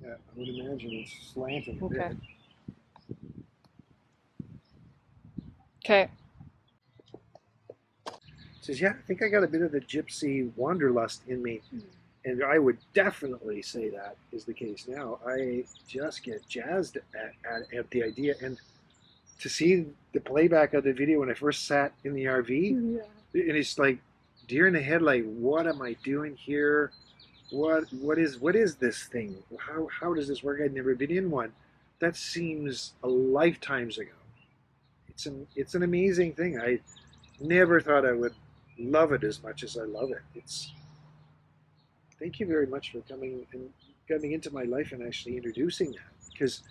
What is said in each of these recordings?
Yeah, I would imagine it's slanting a Okay. bit. Okay. Says, yeah, I think I got a bit of the gypsy wanderlust in me. And I would definitely say that is the case now. I just get jazzed at the idea. And to see the playback of the video when I first sat in the RV, Yeah. and it's like deer in the headlight. What am I doing here? What is this thing? How does this work? I'd never been in one. That seems a lifetimes ago. It's an amazing thing. I never thought I would love it as much as I love it. It's Thank you very much for coming into my life and actually introducing that, because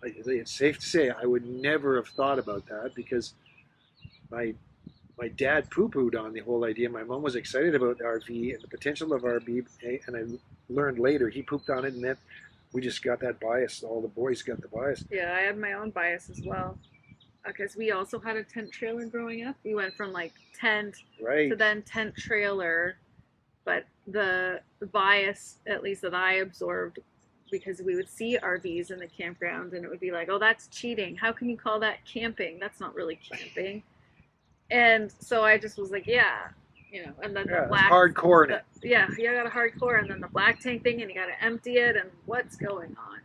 it's safe to say I would never have thought about that, because my my dad poo-pooed on the whole idea. My mom was excited about RV and the potential of RV, and I learned later he pooped on it, and then we just got that bias. All the boys got the bias. Yeah, I had my own bias as well. Because we also had a tent trailer growing up. We went from like tent Right. to then tent trailer, but the bias, at least that I absorbed, because we would see RVs in the campground and it would be like, oh, that's cheating. How can you call that camping? That's not really camping. And so I just was like, yeah, and then the Yeah, it's black, hardcore in it. yeah, you got a hardcore, and then the black tank thing, and you got to empty it, and what's going on?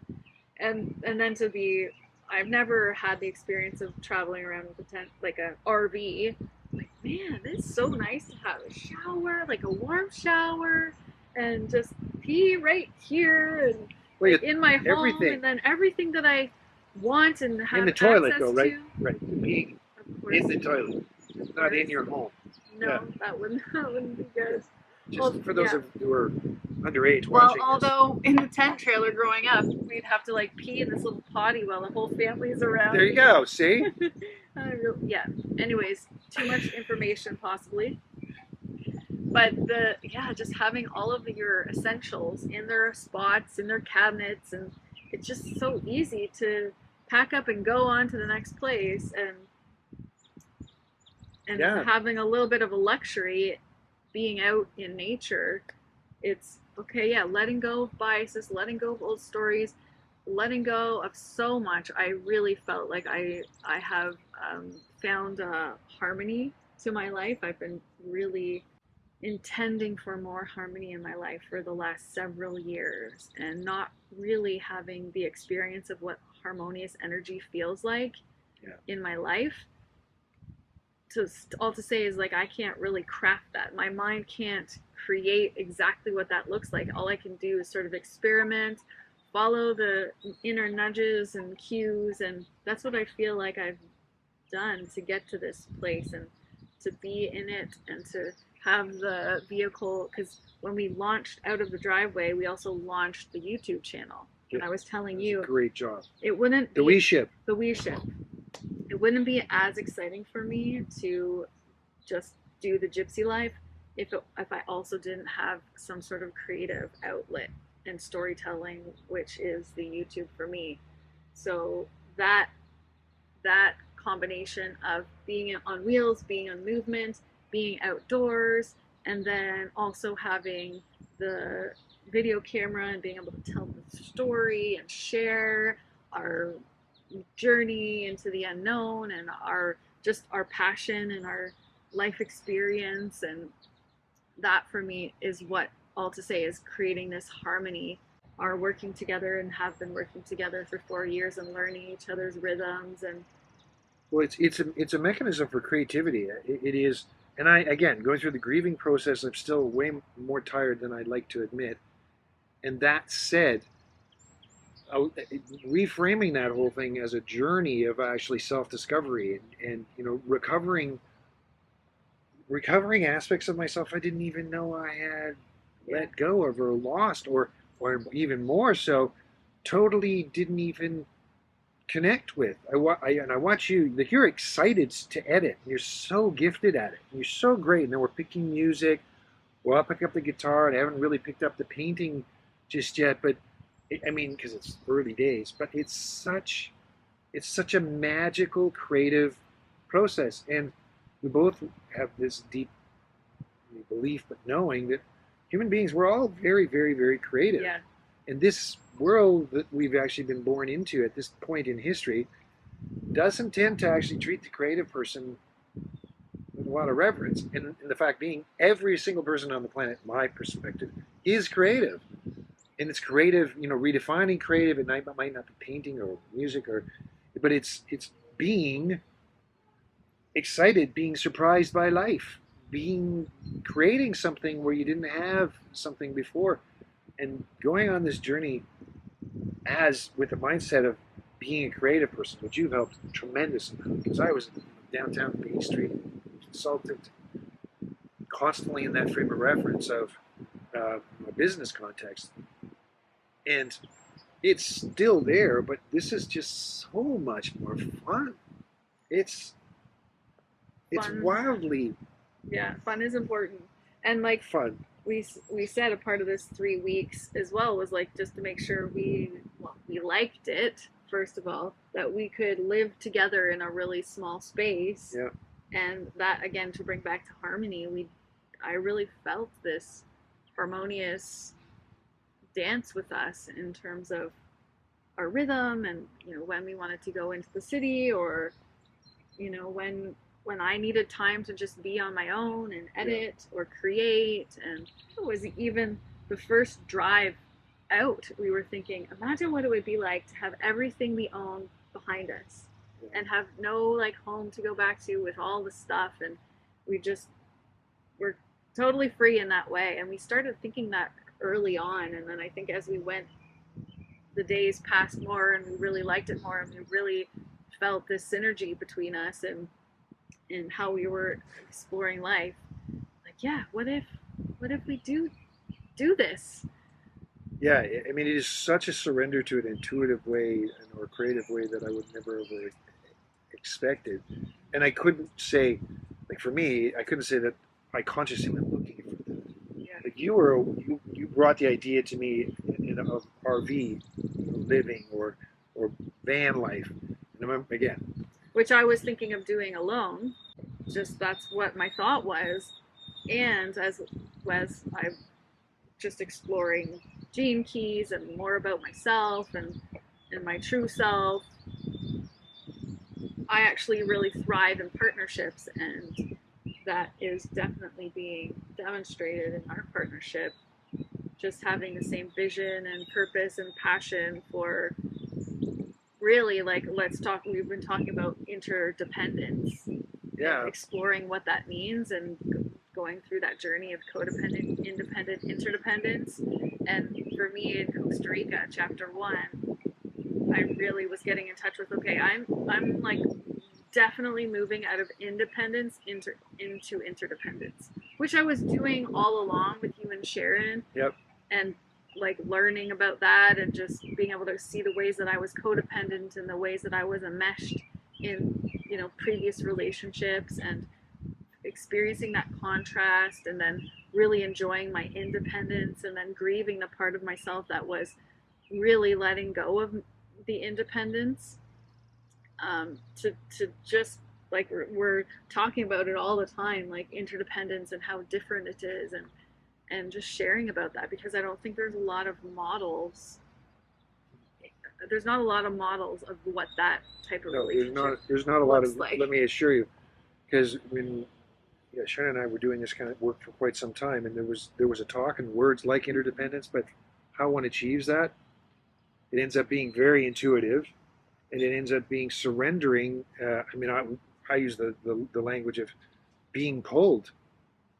And then to be, I've never had the experience of traveling around with a tent, like a RV. Like, man, it's so nice to have a shower, like a warm shower, and just pee right here, and Well, like in my home, everything and then everything that I want and have in the toilet, access though, right? to. Right. Being Of course, in the toilet, not in your home. no, Yeah. that wouldn't be good. Just Well, for those yeah. of you who are underage Well, watching this. although in the tent trailer growing up, we'd have to like pee in this little potty while the whole family's around. There you go. See? Yeah. Anyways, too much information possibly. But just having all of your essentials in their spots, in their cabinets, and it's just so easy to pack up and go on to the next place, and Yeah. having a little bit of a luxury being out in nature. It's okay, yeah, letting go of biases, letting go of old stories, letting go of so much. I really felt like I have found harmony to my life. I've been really intending for more harmony in my life for the last several years, and not really having the experience of what harmonious energy feels like in my life. To all to say is, like, I can't really craft that. My mind can't create exactly what that looks like. All I can do is sort of experiment, follow the inner nudges and cues, and that's what I feel like I've done to get to this place and to be in it and to have the vehicle. Because when we launched out of the driveway, we also launched the YouTube channel. And I was telling you, great job. It wouldn't the wee ship. The wee ship. It wouldn't be as exciting for me to just do the gypsy life if I also didn't have some sort of creative outlet and storytelling, which is the YouTube for me. So that combination of being on wheels, being on movement, being outdoors, and then also having the video camera and being able to tell the story and share our journey into the unknown and our passion and our life experience. And that for me is what, all to say, is creating this harmony, are working together and have been working together for 4 years and learning each other's rhythms. And well, it's a mechanism for creativity. It is. And I, again, going through the grieving process, I'm still way more tired than I'd like to admit. And that said, reframing that whole thing as a journey of actually self-discovery and recovering aspects of myself I didn't even know I had let go of or lost, or even more so, totally didn't even connect with. I watch you, like, you're excited to edit. You're so gifted at it. You're so great. And then we're picking music. Well, I'll pick up the guitar, and I haven't really picked up the painting just yet, but I mean, because it's early days, but it's such a magical, creative process. And we both have this deep belief, but knowing that human beings, we're all very, very, very creative. Yeah. And this world that we've actually been born into at this point in history doesn't tend to actually treat the creative person with a lot of reverence. And the fact being, every single person on the planet, my perspective, is creative. And it's creative, redefining creative. It might not be painting or music, but it's being excited, being surprised by life, being creating something where you didn't have something before, and going on this journey as with the mindset of being a creative person, which you've helped tremendous amount. Because I was downtown Bay Street consultant, constantly in that frame of reference of a business context, and it's still there, but this is just so much more fun. It's it's Fun, wildly yeah, fun is important. And like fun. we said, a part of this 3 weeks as well was like just to make sure we liked it first of all, that we could live together in a really small space, Yeah, and that again to bring back to harmony. I really felt this harmonious dance with us in terms of our rhythm, and when we wanted to go into the city, or when I needed time to just be on my own and yeah, edit or create. And it was even the first drive out, we were thinking, imagine what it would be like to have everything we own behind us yeah. and have no like home to go back to with all the stuff. And we just were totally free in that way. And we started thinking that early on. And then I think as we went, the days passed more and we really liked it more, and we really felt this synergy between us and how we were exploring life. Like, yeah, what if we do this? Yeah, I mean, it is such a surrender to an intuitive way or creative way that I would never have expected. And I couldn't say, like for me, I couldn't say that I consciously went looking for that. Yeah. Like you brought the idea to me of RV living or van life. And again, Which I was thinking of doing alone. Just that's what my thought was. And as I'm just exploring gene keys and more about myself and my true self, I actually really thrive in partnerships, and that is definitely being demonstrated in our partnership. Just having the same vision and purpose and passion for really, like, let's talk, we've been talking about interdependence and yeah, exploring what that means, and going through that journey of codependent, independent, interdependence. And for me in Costa Rica, chapter 1, I really was getting in touch with, okay, I'm like definitely moving out of independence into interdependence, which I was doing all along with you and Sharon, yep, and like learning about that and just being able to see the ways that I was codependent and the ways that I was enmeshed in previous relationships, and experiencing that contrast, and then really enjoying my independence, and then grieving the part of myself that was really letting go of the independence, to just like we're talking about it all the time, like interdependence and how different it is, and just sharing about that, because I don't think there's a lot of models. There's not a lot of models of what that type of no, relationship there's not a lot looks of. like. Let me assure you, because when Sharon and I were doing this kind of work for quite some time, and there was a talk and words like interdependence, but how one achieves that, it ends up being very intuitive, and it ends up being surrendering. I mean, I use the language of being pulled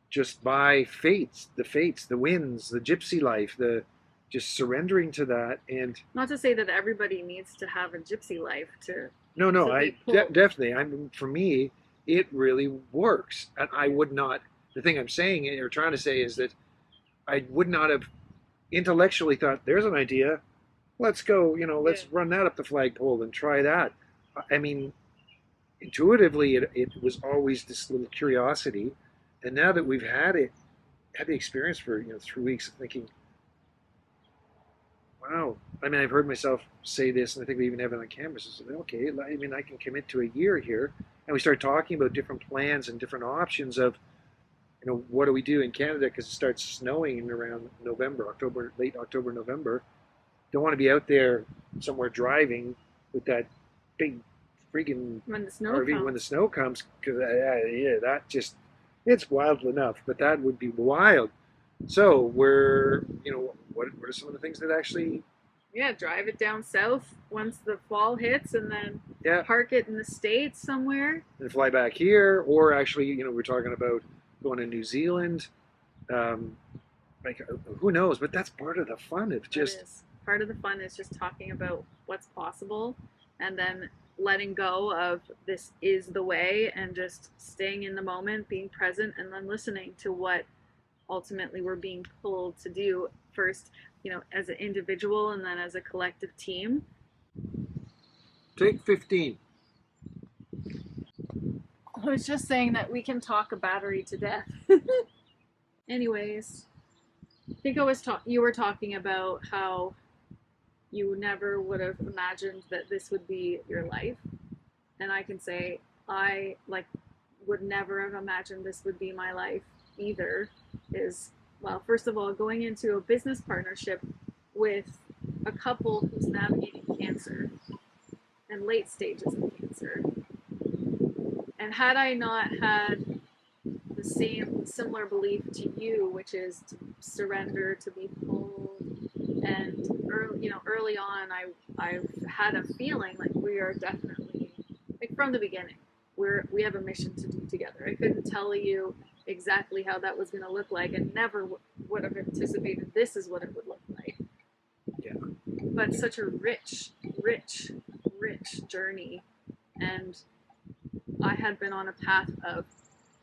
just by fates, the winds, the gypsy life, the just surrendering to that. And Not to say that everybody needs to have a gypsy life no, to be I pulled. definitely. For me, it really works, and I would not. The thing I'm saying or trying to say is that I would not have intellectually thought there's an idea. Let's go. Yeah. Let's run that up the flagpole and try that. I mean, intuitively, it was always this little curiosity, and now that we've had the experience for 3 weeks, thinking, wow. I mean, I've heard myself say this, and I think we even have it on camera. So, okay, I mean, I can commit to a year here, and we start talking about different plans and different options of, what do we do in Canada because it starts snowing in around November, October, late October, November, Don't want to be out there somewhere driving with that big freaking When the snow RV comes. when the snow comes, because yeah, that just it's wild enough, but that would be wild. So we're what are some of the things that actually Yeah, drive it down south once the fall hits, and then yeah park it in the States somewhere. and fly back here, or actually we're talking about going to New Zealand. Um, like who knows? But that's part of the fun. It's That just is part of the fun, is just talking about what's possible, and then letting go of this is the way, and just staying in the moment, being present, and then listening to what ultimately we're being pulled to do first, as an individual and then as a collective team. take 15. I was just saying that we can talk a battery to death. Anyways, I think you were talking about how you never would have imagined that this would be your life, and I can say I would never have imagined this would be my life either. Is, well, first of all, going into a business partnership with a couple who's navigating cancer and late stages of cancer. And had I not had the similar belief to you, which is to surrender, to be pulled, and early on, I've had a feeling like we are definitely, like, from the beginning, we have a mission to do together. I couldn't tell you exactly how that was going to look like, and never would have anticipated this is what it would look like. Yeah. But such a rich, rich journey, and I had been on a path of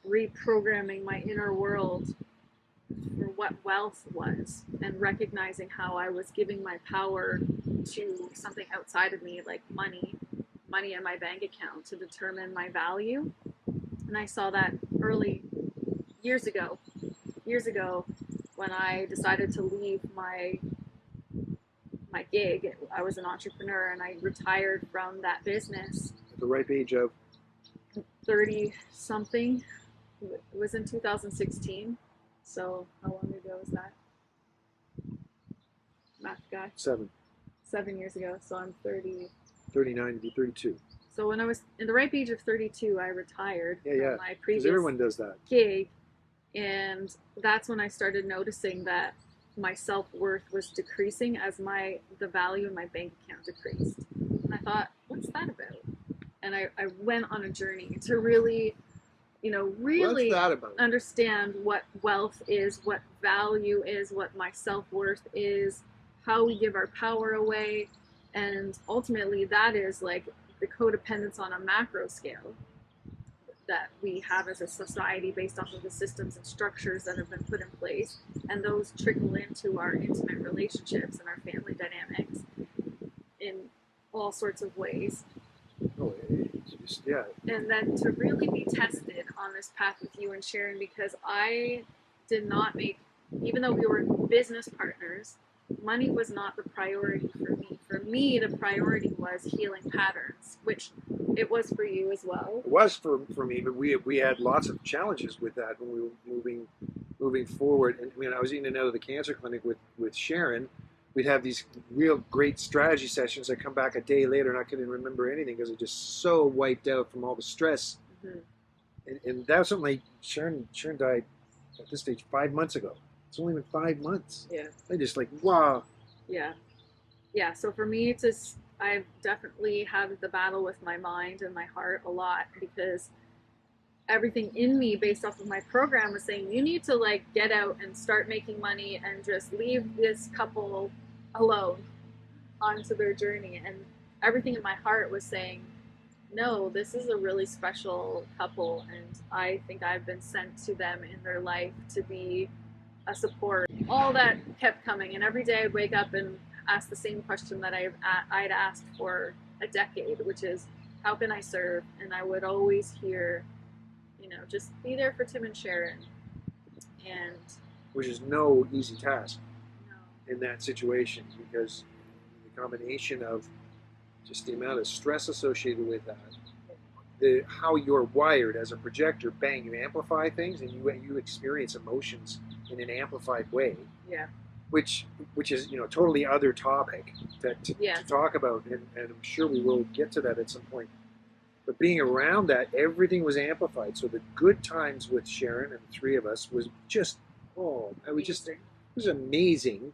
reprogramming my inner world for what wealth was, and recognizing how I was giving my power to something outside of me, like money in my bank account, to determine my value. And I saw that early years ago when I decided to leave my gig. I was an entrepreneur, and I retired from that business At the ripe age of 30 something. It was in 2016. So how long ago was that? Math guy. 7 years ago. So I'm 30. 39 to be 32. So when I was in the ripe age of 32, I retired from my Because previous everyone does that. gig, and that's when I started noticing that my self-worth was decreasing as the value in my bank account decreased. And I thought, what's that about? And I went on a journey to really What's that about? understand what wealth is, what value is, what my self-worth is, how we give our power away. And ultimately, that is like the codependence on a macro scale that we have as a society, based off of the systems and structures that have been put in place. And those trickle into our intimate relationships and our family dynamics in all sorts of ways. Oh, it's just, yeah. And then to really be tested on this path with you and Sharon, because I did not make, even though we were business partners, money was not the priority for me. For me, the priority was healing patterns, which it was for you as well. It was for me, but we had lots of challenges with that when we were moving forward. And when I was in and out of the cancer clinic with Sharon, we'd have these real great strategy sessions. I come back a day later and I couldn't remember anything because I was just so wiped out from all the stress. Mm-hmm. And that was something like Sharon died at this stage 5 months ago. It's only been 5 months. Yeah. I just like, wow. Yeah. So for me, I've definitely had the battle with my mind and my heart a lot, because everything in me, based off of my program, was saying you need to get out and start making money and just leave this couple alone onto their journey. And everything in my heart was saying, no, this is a really special couple, and I think I've been sent to them in their life to be a support. All that kept coming, and every day I'd wake up and ask the same question that I'd asked for a decade, which is, how can I serve? And I would always hear, just be there for Tim and Sharon. And which is no easy task no. in that situation, because the combination of just the amount of stress associated with that, how you're wired as a projector, bang, you amplify things and you experience emotions in an amplified way. Yeah. which which is totally other topic to Yes. talk about, and I'm sure we will get to that at some point. But being around that, everything was amplified. So the good times with Sharon and the three of us was just, oh, it Amazing. was amazing.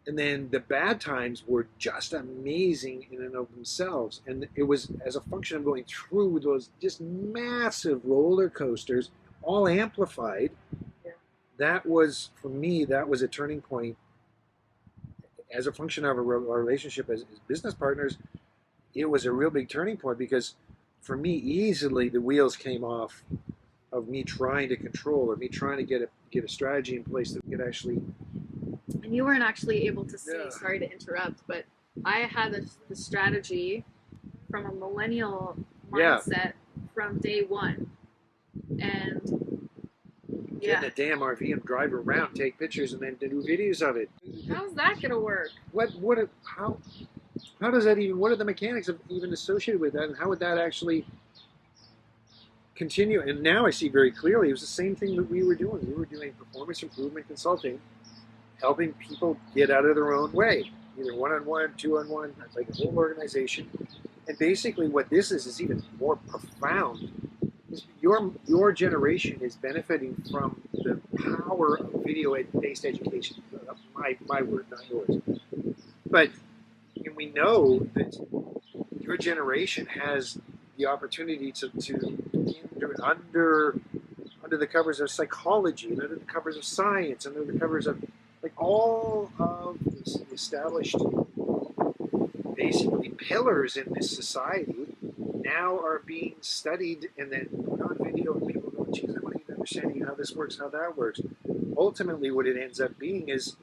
And then the bad times were just amazing in and of themselves. And it was as a function of going through those just massive roller coasters, all amplified. Yeah. That was, for me, that was a turning point as a function of our relationship as business partners. It was a real big turning point because for me, easily the wheels came off of me trying to control or me trying to get a strategy in place that we could actually. And you weren't actually able to see, Yeah. sorry to interrupt, but I had the strategy from a millennial Yeah. mindset from day one. And Get yeah, in a damn RV and drive around, take pictures, and then do videos of it. how's that gonna work? What how does that even? What are the mechanics of even associated with that, and how would that actually continue? And now I see very clearly it was the same thing that we were doing. We were doing performance improvement consulting, helping people get out of their own way, either one on one, two on one, like a whole organization. And basically, what this is even more profound. Your generation is benefiting from the power of video-based education. My word, not yours. But we know that your generation has the opportunity to under the covers of psychology and under the covers of science and under the covers of like all of these established basically pillars in this society now are being studied and then put on video and people go, geez, I want to get understanding how this works, how that works. Ultimately what it ends up being is,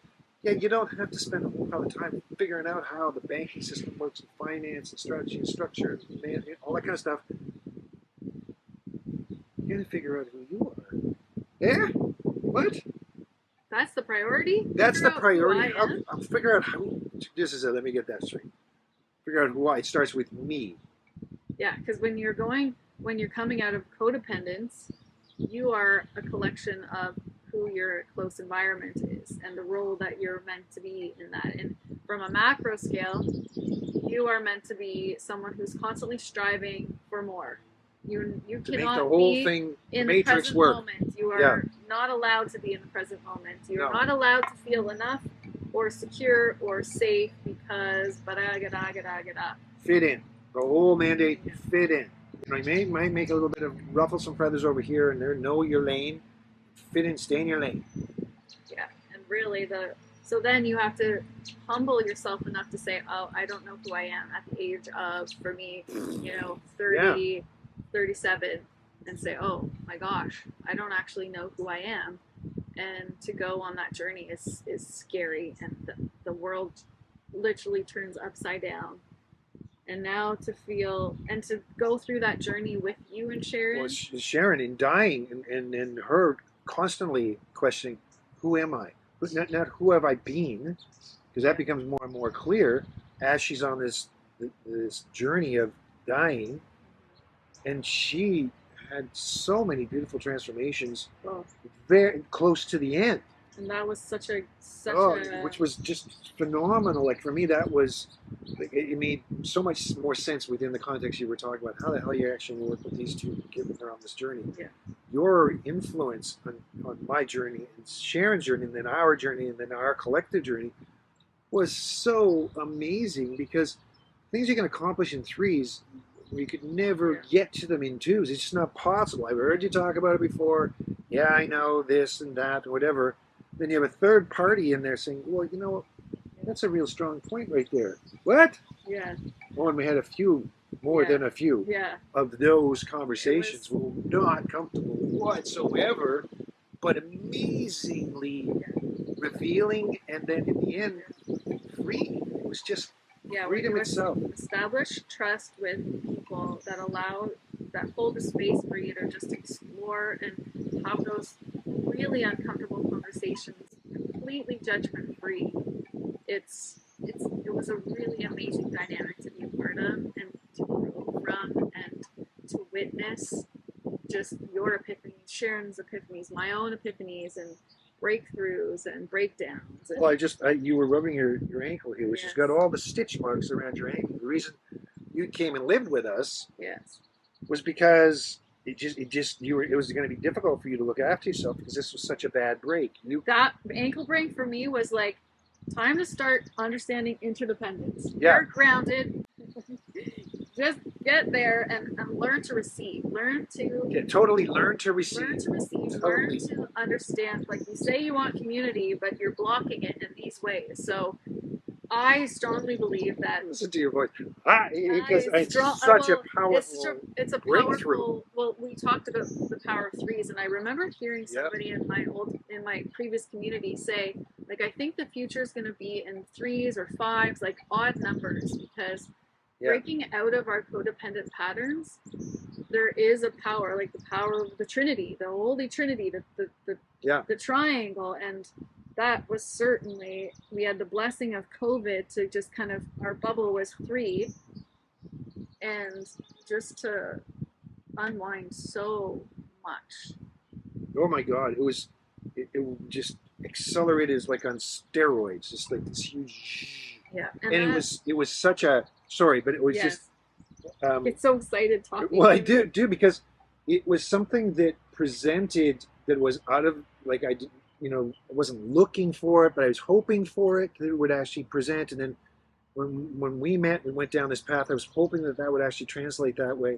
yeah, you don't have to spend a whole lot of time figuring out how the banking system works and finance and strategy and structure and all that kind of stuff. You gotta figure out who you are. Yeah? What? That's the priority? That's Figure the out who priority. I am? I'll figure out how. This is it. Let me get that straight. Figure out who I. It starts with me. Yeah, because when you're coming out of codependence, you are a collection of who your close environment is and the role that you're meant to be in that. And from a macro scale, you are meant to be someone who's constantly striving for more. You To make the cannot whole be thing, in the matrix present work. moment. You Yeah. are not allowed to be in the present moment. You're No. not allowed to feel enough or secure or safe because ba-da-ga-da-ga-da-ga-da. Fit in. The whole mandate, fit in. You might make a little bit of ruffle some feathers over here and there. Know your lane. Fit in. Stay in your lane. Yeah, and really so then you have to humble yourself enough to say, oh, I don't know who I am at the age of, for me, 30, 37, and say, oh my gosh, I don't actually know who I am. And to go on that journey is scary, and the world literally turns upside down. And now to feel and to go through that journey with you and Sharon. Well, Sharon in dying and her constantly questioning, who am I? Not who have I been, because that becomes more and more clear as she's on this journey of dying, and she had so many beautiful transformations, very close to the end. And that was which was just phenomenal. Like for me, that was it made so much more sense within the context you were talking about. How the hell you actually work with these two, given they're on this journey. Yeah. Your influence on my journey and Sharon's journey, and then our journey, and then our collective journey was so amazing because things you can accomplish in threes, you could never get to them in twos. It's just not possible. I've heard you talk about it before. Yeah, I know this and that, or whatever. Then you have a third party in there saying, well, that's a real strong point right there. What? Yeah. Well, and we had a few, more than a few, of those conversations were not comfortable whatsoever, but amazingly revealing, and then in the end, free. It was just freedom itself. Establish trust with people that hold a space for you to just explore and have those really uncomfortable conversations, completely judgment free. It was a really amazing dynamic to be a part of and to grow from and to witness just your epiphanies, Sharon's epiphanies, my own epiphanies, breakthroughs and breakdowns. And, Well, you were rubbing your ankle here, which has got yes, all the stitch marks around your ankle. The reason you came and lived with us yes, was because it was going to be difficult for you to look after yourself because this was such a bad break. that ankle break for me was like time to start understanding interdependence. Yeah. You're grounded. Just get there and learn to receive. Totally learn to receive. Learn to receive. Totally. Learn to understand. Like you say you want community, but you're blocking it in these ways. So I strongly believe that. Listen to your voice. Because it's such a powerful it's a breakthrough. powerful. Well, we talked about the power of threes, and I remember hearing somebody in my previous community say, like, I think the future is going to be in threes or fives, like odd numbers, because breaking out of our codependent patterns, there is a power, like the power of the Trinity, the Holy Trinity, the triangle, and that was certainly, we had the blessing of COVID to just kind of, our bubble was free, and just to unwind so much. Oh my God, it just accelerated. It's like on steroids, just like this huge. Yeah, and it was such a sorry, but it was just. It's so excited talking. Well, I do because it was something that presented that was out of like I wasn't looking for it, but I was hoping for it that it would actually present. And then when we met and went down this path, I was hoping that would actually translate that way,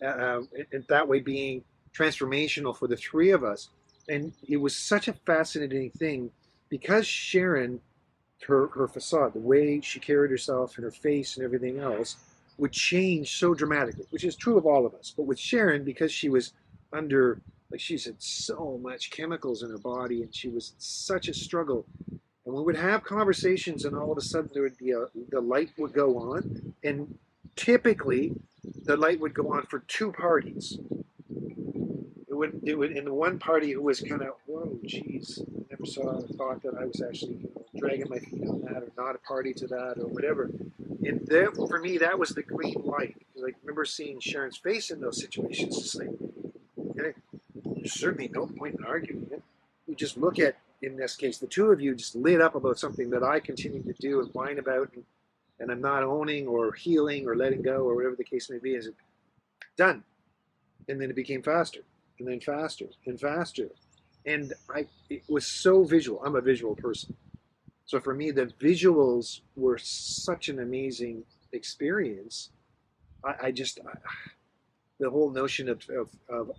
and that way being transformational for the three of us. And it was such a fascinating thing because Sharon, her facade, the way she carried herself and her face and everything else would change so dramatically, which is true of all of us. But with Sharon, because she was under, like she said, so much chemicals in her body, and she was in such a struggle. And we would have conversations, and all of a sudden there would be the light would go on, and typically the light would go on for two parties. It would in the one party who was kind of, whoa, geez, I never thought that I was actually dragging my feet on that, or not a party to that, or whatever. And there, for me, that was the green light. Like, I remember seeing Sharon's face in those situations. It's like, okay, there's certainly no point in arguing it. You just look at, in this case, the two of you just lit up about something that I continue to do and whine about, and I'm not owning or healing or letting go or whatever the case may be. Is it done? And then it became faster, and then faster and faster. And it was so visual. I'm a visual person. So for me, the visuals were such an amazing experience. The whole notion of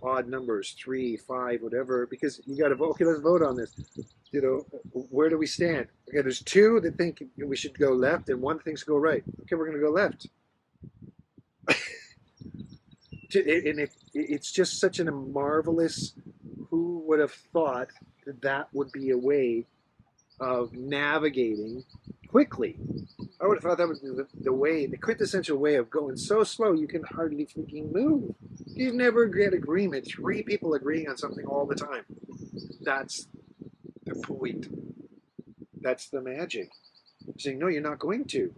odd numbers, 3, 5, whatever, because you got to vote. Okay, let's vote on this. Where do we stand? Okay, there's two that think we should go left, and one thinks go right. Okay, we're going to go left. And it's just such a marvelous. Who would have thought that would be a way of navigating quickly? I would have thought that would be the quintessential way of going so slow you can hardly freaking move. You never get agreement. 3 people agreeing on something all the time. That's the point. That's the magic. Saying, no, you're not going to.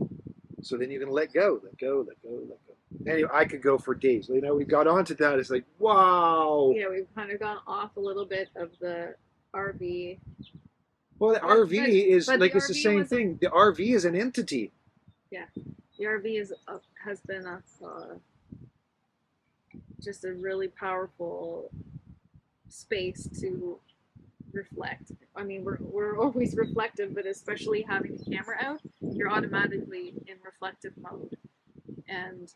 So then you're going to let go, let go, let go, let go. Anyway, I could go for days. We got onto that. It's like, wow. Yeah, we've kind of gone off a little bit of the RV. Well, the RV is like it's the same thing. The RV is an entity. Yeah, the RV has been just a really powerful space to reflect. I mean, we're always reflective, but especially having the camera out, you're automatically in reflective mode. And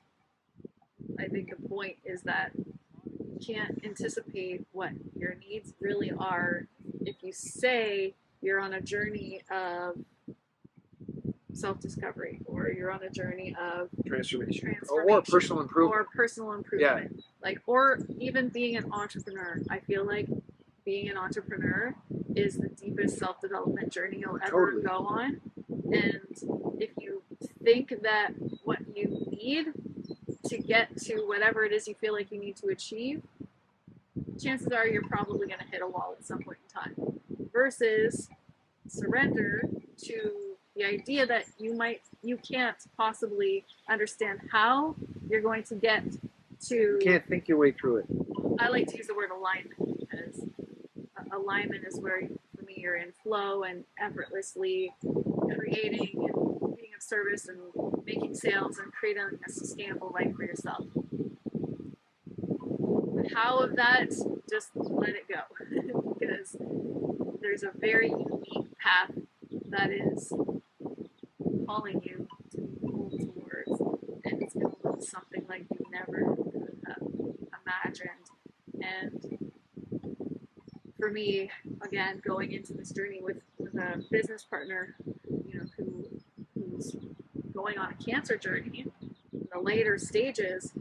I think the point is that you can't anticipate what your needs really are if you say you're on a journey of self-discovery, or you're on a journey of transformation. Or personal improvement. Yeah. Like, or even being an entrepreneur. I feel like being an entrepreneur is the deepest self-development journey you'll ever go on. And if you think that what you need to get to whatever it is you feel like you need to achieve, chances are you're probably going to hit a wall at some point in time. Versus surrender to the idea that you can't possibly understand how you're going to get to. You can't think your way through it. I like to use the word alignment, because alignment is where, for me, you're in flow and effortlessly creating and being of service and making sales and creating a sustainable life for yourself. The how of that, just let it go. Because there's a very unique path that is calling you to move towards, and it's going to look something like you never could have imagined. And for me, again, going into this journey with a business partner, who's going on a cancer journey, in the later stages,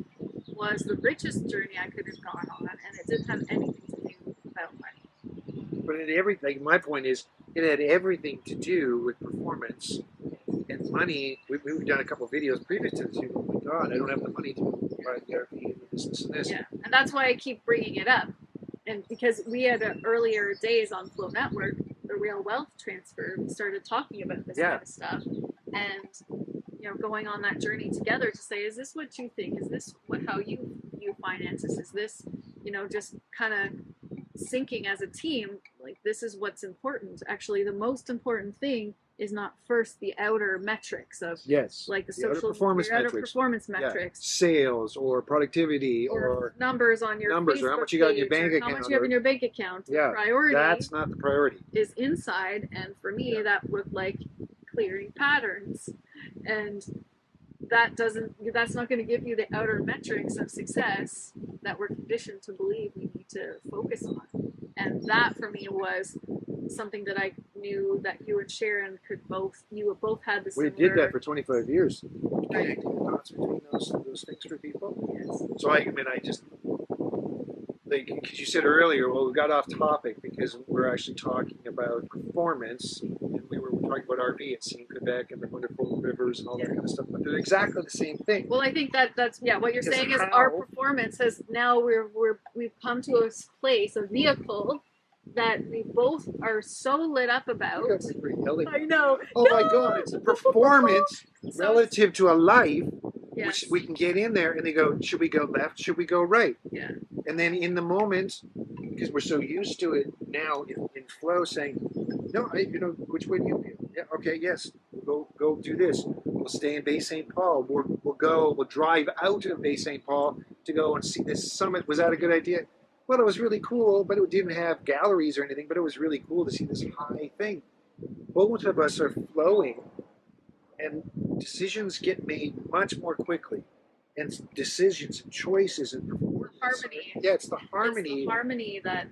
was the richest journey I could have gone on, and it didn't have anything to do about money. But it everything. My point is, it had everything to do with performance and money. We've done a couple of videos previous to this. Oh my God, I don't have the money to buy therapy and this and this. Yeah, and that's why I keep bringing it up. And because we had earlier days on Flow Network, the real wealth transfer, we started talking about this kind of stuff, and going on that journey together to say, is this what you think? Is this how you view finances? Is this, just kind of syncing as a team? Like, this is what's important. Actually, the most important thing is not first the outer metrics of like the social performance metrics, sales or productivity or numbers on your Facebook or how much you got in your bank account, how much you have in your bank account. The priority, that's not the priority, is inside. And for me, that looked like clearing patterns, and that's not going to give you the outer metrics of success that we're conditioned to believe we need to focus on. And that for me was something that I knew that you and Sharon both had the similar. We did that for 25 years. Right. Between those things for people. Yes. So I just, because you said earlier, well, we got off topic because we're actually talking about performance, and we were talking about RV and seeing Quebec and the wonderful rivers and all that kind of stuff. But they're exactly the same thing. Well, I think that's what you're saying is our performance has now we've come to a place, a vehicle that we both are so lit up about. I know. Oh my God, it's a performance relative to a life, which we can get in there and they go, should we go left? Should we go right? Yeah. And then in the moment, because we're so used to it now in flow, saying, no, which way do you feel? Yeah, okay, yes, we'll go do this. We'll stay in Bay St. Paul. We'll drive out of Bay St. Paul to go and see this summit. Was that a good idea? Well, it was really cool, but it didn't have galleries or anything, but it was really cool to see this high thing. Both of us are flowing, and decisions get made much more quickly. And decisions and choices and performance. Harmony. Yeah, it's the harmony. It's the harmony that,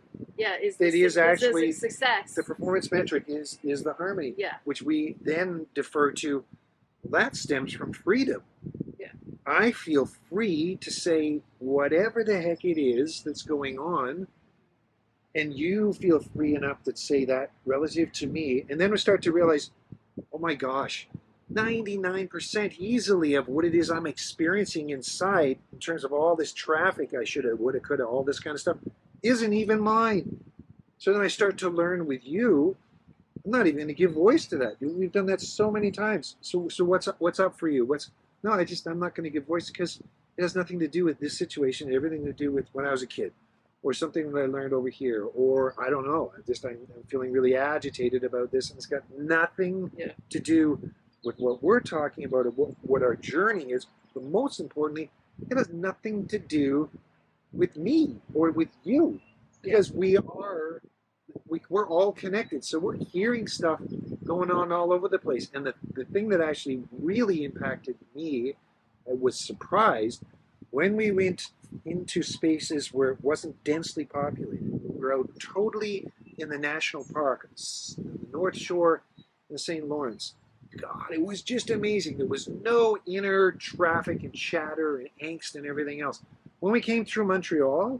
actually success. The performance metric is the harmony, which we then defer to. That stems from freedom. I feel free to say whatever the heck it is that's going on, and you feel free enough to say that relative to me. And then we start to realize, oh my gosh, 99% easily of what it is I'm experiencing inside in terms of all this traffic I should have, would have, could have, all this kind of stuff, isn't even mine. So then I start to learn with you, I'm not even going to give voice to that. We've done that so many times. So what's up for you? I'm not going to give voice because it has nothing to do with this situation, everything to do with when I was a kid, or something that I learned over here, or I don't know. I'm feeling really agitated about this, and it's got nothing to do with what we're talking about, or what our journey is. But most importantly, it has nothing to do with me or with you, because we're all connected. So we're hearing stuff going on all over the place. And the thing that actually really impacted me, I was surprised when we went into spaces where it wasn't densely populated. We were out totally in the national park, the North Shore in St. Lawrence. God, it was just amazing. There was no inner traffic and chatter and angst and everything else. When we came through Montreal,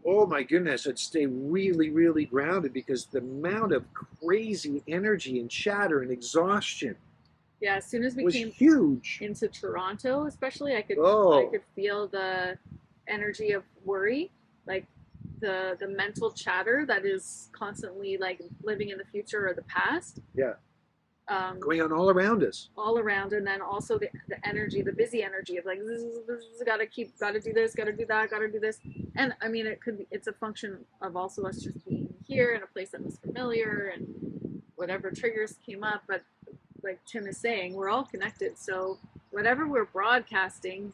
oh my goodness, I'd stay really, really grounded because the amount of crazy energy and chatter and exhaustion. Yeah, as soon as we came huge into Toronto, especially, I could feel the energy of worry, like the mental chatter that is constantly like living in the future or the past. Yeah. Going on all around us. All around, and then also the energy, the busy energy of like, gotta do this, gotta do that, gotta do this. And I mean, it's a function of also us just being here in a place that was familiar, and whatever triggers came up. But like Tim is saying, we're all connected. So whatever we're broadcasting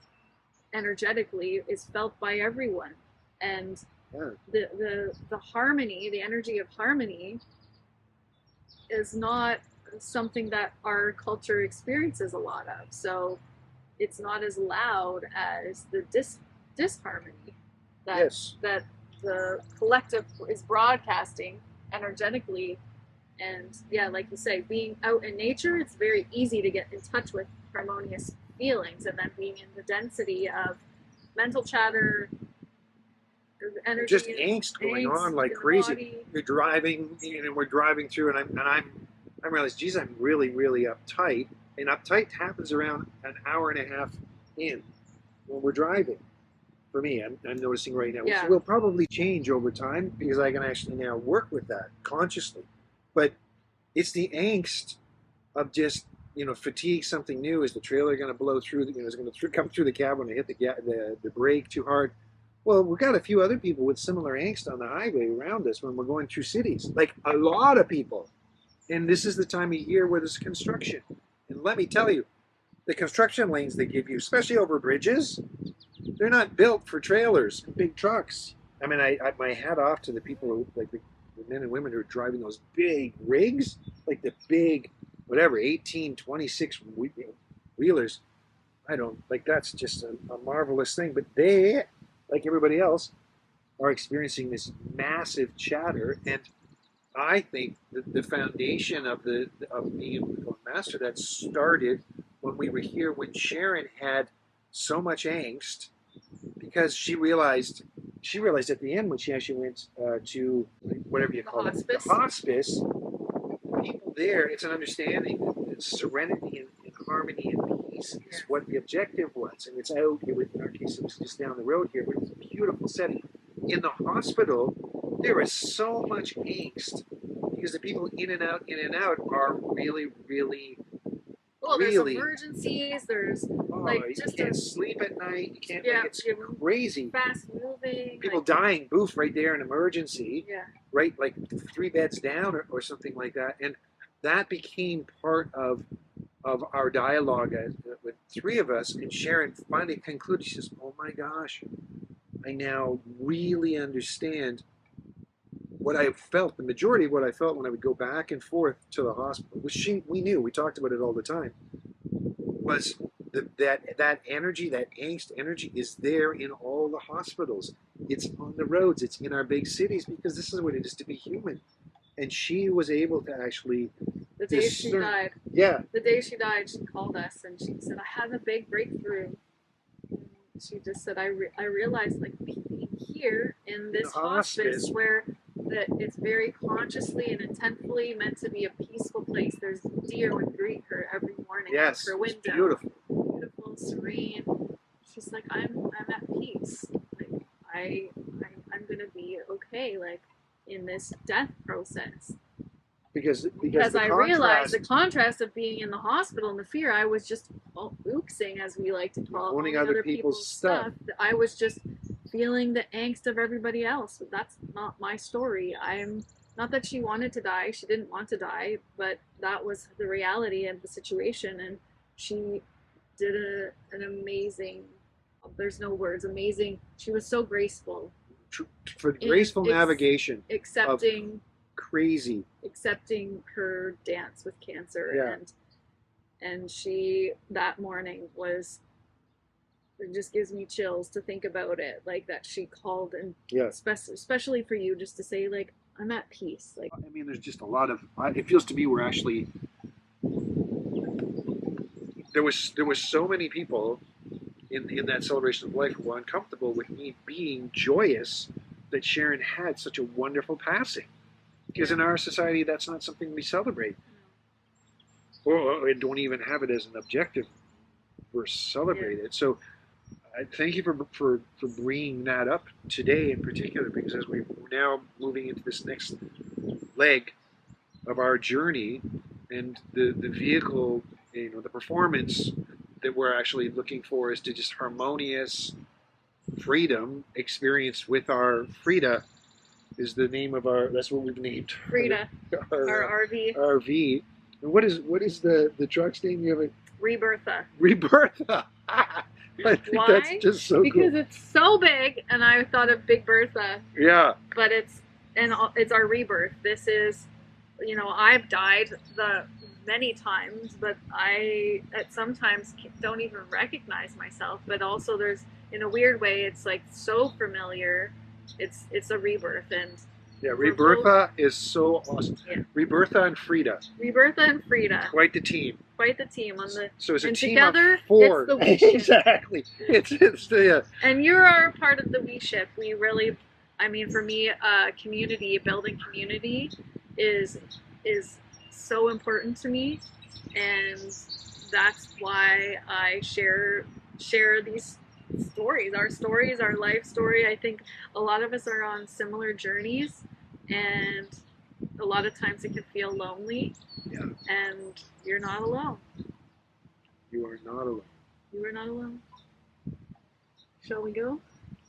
energetically is felt by everyone. And Yeah. the harmony, the energy of harmony is not something that our culture experiences a lot of. So it's not as loud as the disharmony that Yes. that the collective is broadcasting energetically. And yeah, like you say, being out in nature, it's very easy to get in touch with harmonious feelings, and then being in the density of mental chatter, energy, Just angst going on like crazy. You're driving, and we're driving through, and I realize, geez, I'm really, really uptight. And uptight happens around an hour and a half in when we're driving. For me, I'm noticing right now, which Yeah. will probably change over time because I can actually now work with that consciously. But it's the angst of just, fatigue, something new. Is the trailer going to blow through? Is it going to come through the cab when I hit the brake too hard? Well, we've got a few other people with similar angst on the highway around us when we're going through cities, like a lot of people. And this is the time of year where there's construction. And let me tell you, the construction lanes they give you, especially over bridges, they're not built for trailers and big trucks. I mean, my hat off to the people who, like the men and women who are driving those big rigs, like the big, whatever, 18, 26 wheelers. I don't, like, that's just a marvelous thing. But they, like everybody else, are experiencing this massive chatter. And I think the foundation of being able to become a master, that started when we were here, when Sharon had so much angst because she realized at the end when she actually went to whatever you call hospice. it, the hospice. People there, it's an understanding that serenity and harmony and peace is what the objective was, and it's out. In our case, it was just down the road here, but it was a beautiful setting. In the hospital, there is so much angst because the people in and out are really, really. Well, really, there's emergencies. There's you just can't sleep at night. You can't. Yeah, It's crazy. Fast moving. People dying, boof, right there in emergency. Yeah. Right, like 3 beds down or something like that, and that became part of our dialogue with 3 of us. And Sharon finally concluded. She says, "Oh my gosh, I now really understand what I felt. The majority of what I felt when I would go back and forth to the hospital, which we knew, we talked about it all the time, was that energy, that angst energy, is there in all the hospitals. It's on the roads. It's in our big cities because this is what it is to be human." And she was able to actually. The day she died. Yeah. The day she died, she called us and she said, "I had a big breakthrough." She just said, I realized, like, being here in this hospice where it's very consciously and intentfully meant to be a peaceful place. There's deer would greet her every morning out her window. It's beautiful. Beautiful, serene. She's like, I'm at peace. Like, I'm gonna be okay, like, in this death process. Because I realized the contrast of being in the hospital and the fear. I was just oopsing, as we like to call it, owning other people's stuff. I was just feeling the angst of everybody else. That's not my story. I'm not that she wanted to die. She didn't want to die, but that was the reality of the situation. And she did an amazing. There's no words. Amazing. She was so graceful. For graceful navigation. Accepting. Crazy. Accepting her dance with cancer. Yeah. And she, that morning, was, it just gives me chills to think about it, like, that she called, and especially for you, just to say, like, I'm at peace. Like, I mean, there's just a lot of, it feels to me we're actually, there was so many people in that celebration of life who were uncomfortable with me being joyous that Sharon had such a wonderful passing. Because in our society, that's not something we celebrate. Or don't even have it as an objective or celebrate it. So I thank you for bringing that up today in particular, because as we're now moving into this next leg of our journey, and the vehicle, the performance that we're actually looking for is to just harmonious freedom experience with our Frida is the name of our. That's what we've named Frida, our our RV. RV. And what is the truck's name? You have a Rebirtha. Rebirtha. I think that's Why? just so Because cool. it's so big, and I thought of Big Bertha, Yeah. but it's our rebirth. This is, I've died many times, but I at sometimes don't even recognize myself. But also, there's in a weird way, it's like so familiar. It's a rebirth, and Yeah, we're both, Rebirtha is so awesome. yeah. Rebirtha and Frida, Rebirtha and Frida, quite the team. quite the team on the. So it's a And team together, of four. it's the we ship. Exactly. It's the And you are part of the we ship. We really, I mean, for me, building community, is so important to me, and that's why I share these stories, our life story. I think a lot of us are on similar journeys, and a lot of times it can feel lonely. Yeah. And you're not alone. You are not alone. You are not alone. Shall we go?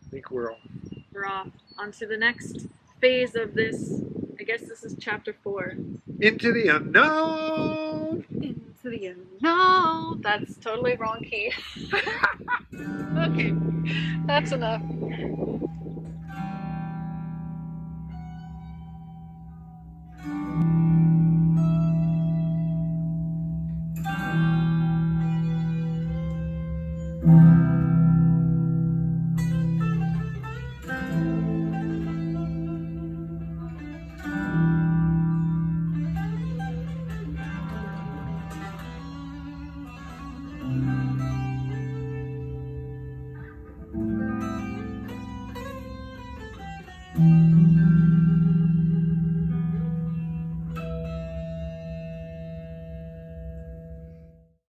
I think we're all. We're off onto the next phase of this. I guess this is chapter 4. Into the unknown. Into the unknown. That's totally wrong key. Okay, that's enough.